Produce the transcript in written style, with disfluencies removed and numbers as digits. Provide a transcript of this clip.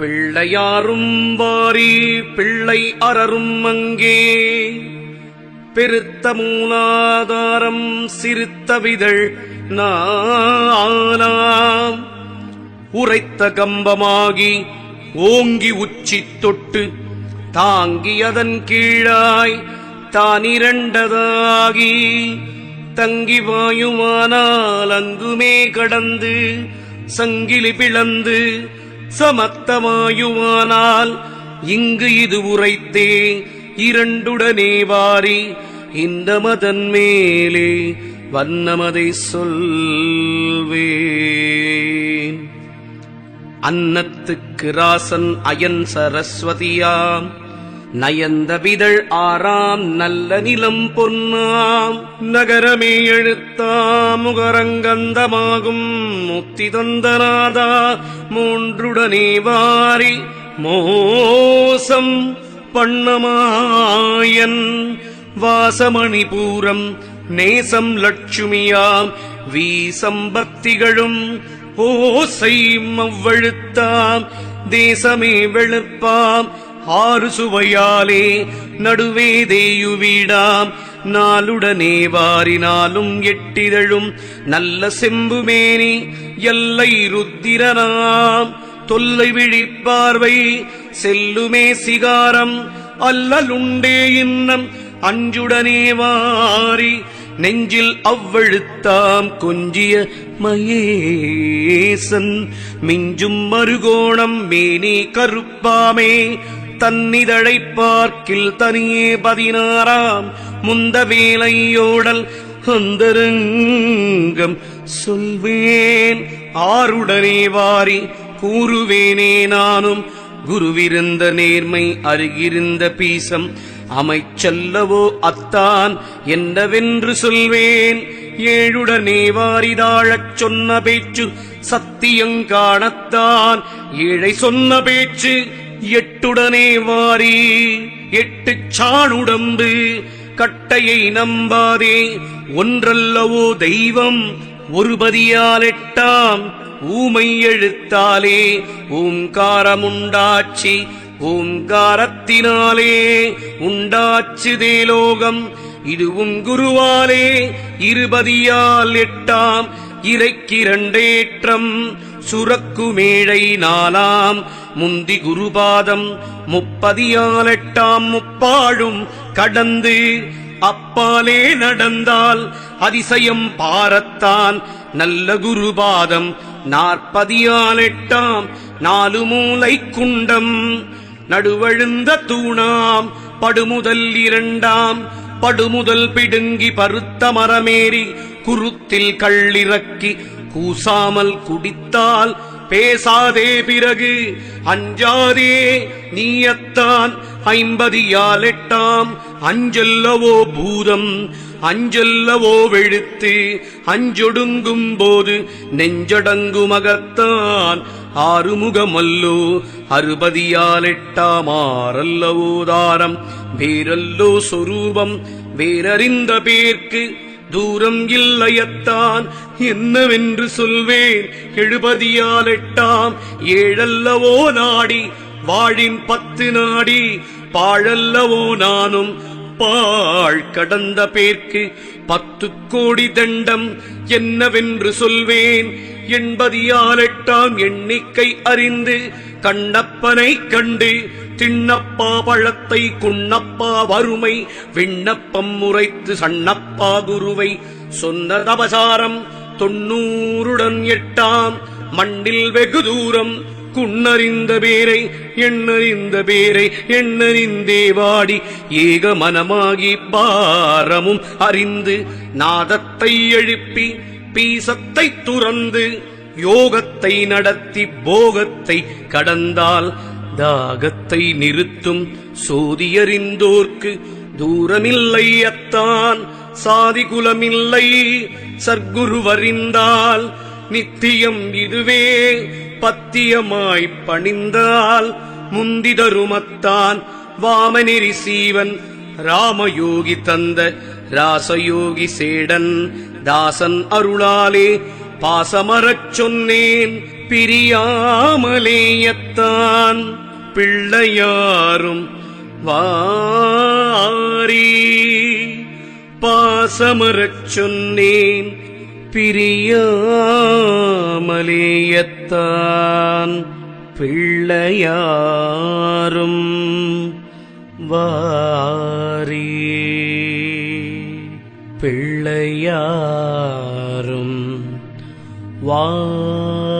பிள்ளையாரும் வாரி பிள்ளை அரரும் அங்கே பெருத்த மூலாதாரம் சிறுத்த விதழ் நாலாம் உரைத்த கம்பமாகி ஓங்கி உச்சி தொட்டு தாங்கி அதன் கீழாய் தானிரண்டதாகி தங்கி வாயுமானால் அங்குமே கடந்து சங்கிலி பிளந்து சமத்தமாயுமானால் இங்கு இது உரைத்தே இரண்டுடனே வாரி இந்த மதன் மேலே வண்ணமதை சொல்வேன். அன்னத்துக்கு ராசன் அயன் சரஸ்வதியாம் நயந்த விதழ் ஆறாம் நல்ல நிலம் பொன்னாம் நகரமே எழுத்தாம் முகரங்கந்தமாகும் முத்தி தந்தநாதா மூன்றுடனே வாரி மோசம் பண்ணமாயன் வாசமணிபூரம் நேசம் லட்சுமியாம் வீசம்பக்திகளும் ஓசை மவ்வழுத்தாம் தேசமே வெளுப்பாம் ஆறு சுவையாலே நடுவே தேயுவீடாம் நாளுடனே வாரினாலும் எட்டிதழும் நல்ல செம்புமேனி எல்லை ருத்திரனாம் தொல்லை விழிப்பார்வை செல்லுமே சிகாரம் அல்லலுண்டே இன்னம் அஞ்சுடனே வாரி நெஞ்சில் அவ்வழுத்தாம் கொஞ்சிய மயேசன் மிஞ்சும் மறுகோணம் மேனி கருப்பாமே தன்னிதழை பார்க்கில் தனியே 16ஆம் முந்த வேலையோடல் அந்தரங்கம் சொல்வேன் ஆருடனே வாரி கூறுவேனே நானும் குருவிருந்த நேர்மை அருகிருந்த பீசம் அமைச்சல்லவோ அத்தான் என்னவென்று சொல்வேன். ஏழுடனே வாரிதாழச் சொன்ன பேச்சு சத்தியங்காணத்தான் ஏழை சொன்ன பேச்சு எட்டுடனே வாரி எட்டுச் சாணுடம்பு கட்டையை நம்பாதே ஒன்றல்லவோ தெய்வம் ஒருபதியால் எட்டாம் ஊமை எழுத்தாலே ஓங்காரமுண்டாட்சி ஓங்காரத்தினாலே உண்டாச்சு தேலோகம் இதுவும் குருவாலே இருபதியால் எட்டாம் இறைக்கிரண்டேற்றம் சுரக்குமேழை நாலாம் முந்தி குருபாதம் முப்பதியால் எட்டாம் முப்பாழும் கடந்து அப்பாலே நடந்தால் அதிசயம் பாரத்தான் நல்ல குருபாதம் 40ஆல் எட்டாம் 4 மூலை குண்டம் நடுவழுந்த தூணாம் படுமுதல் 2ஆம் படுமுதல் பிடுங்கி பருத்த மரமேறி குருத்தில் கள்ளிறக்கி கூசாமல் குடித்தால் பேசாதே பிறகு அஞ்சாதே நீயத்தான் 50ஆல் எட்டாம் அஞ்சல்லவோ பூதம் அஞ்சல்லவோ வெழுத்து அஞ்சொடுங்கும் போது நெஞ்சடங்கும் அகத்தான் ஆறுமுகமல்லோ 60ஆல் எட்டாம் ஆறல்லவோ தாரம் வேரல்லோ சொரூபம் வேரறிந்த பேர்க்கு தூரம் இல்லையத்தான் என்னவென்று சொல்வேன். 70ஆல் எட்டாம் ஏழல்லவோ நாடி வாழின் 10 நாடி பாழல்லவோ நானும் பாழ் கடந்த பேர்க்கு 10 கோடி தண்டம் என்னவென்று சொல்வேன். 80ஆல் எட்டாம் எண்ணிக்கை அறிந்து கண்ணப்பனை கண்டு திண்ணப்பா பழத்தை குண்ணப்பா வறுமை விண்ணப்பம் முறைத்து சண்ணப்பா குருவை சொன்ன தபசாரம் 90உடன் எட்டாம் மண்ணில் வெகு தூரம் குன்னறிந்த பேரை எண்ணறிந்த பேரை எண்ணறிந்தே வாடி ஏக மனமாகி பாரமும் அறிந்து நாதத்தை எழுப்பி பீசத்தை துறந்து யோகத்தை நடத்தி போகத்தை கடந்தால் தாகத்தை நிறுத்தும் சோதியறிந்தோர்க்கு தூரமில்லை அத்தான் சாதி குலமில்லை சர்க்குருவறிந்தால் நித்தியம் இதுவே பத்தியமாய் பணிந்தால் முந்திதருமத்தான் வாமனெறி சீவன் ராமயோகி தந்த ராசயோகி சேடன் தாசன் அருளாலே பாசமரச் சொன்னேன் பிரியாமலேயத்தான் பிள்ளையாரும் வாரி பாசமரச் சொன்னேன் பிரியாமலேயத்தான் பிள்ளையாரும் வாரி பிள்ளையாரும் வாரி.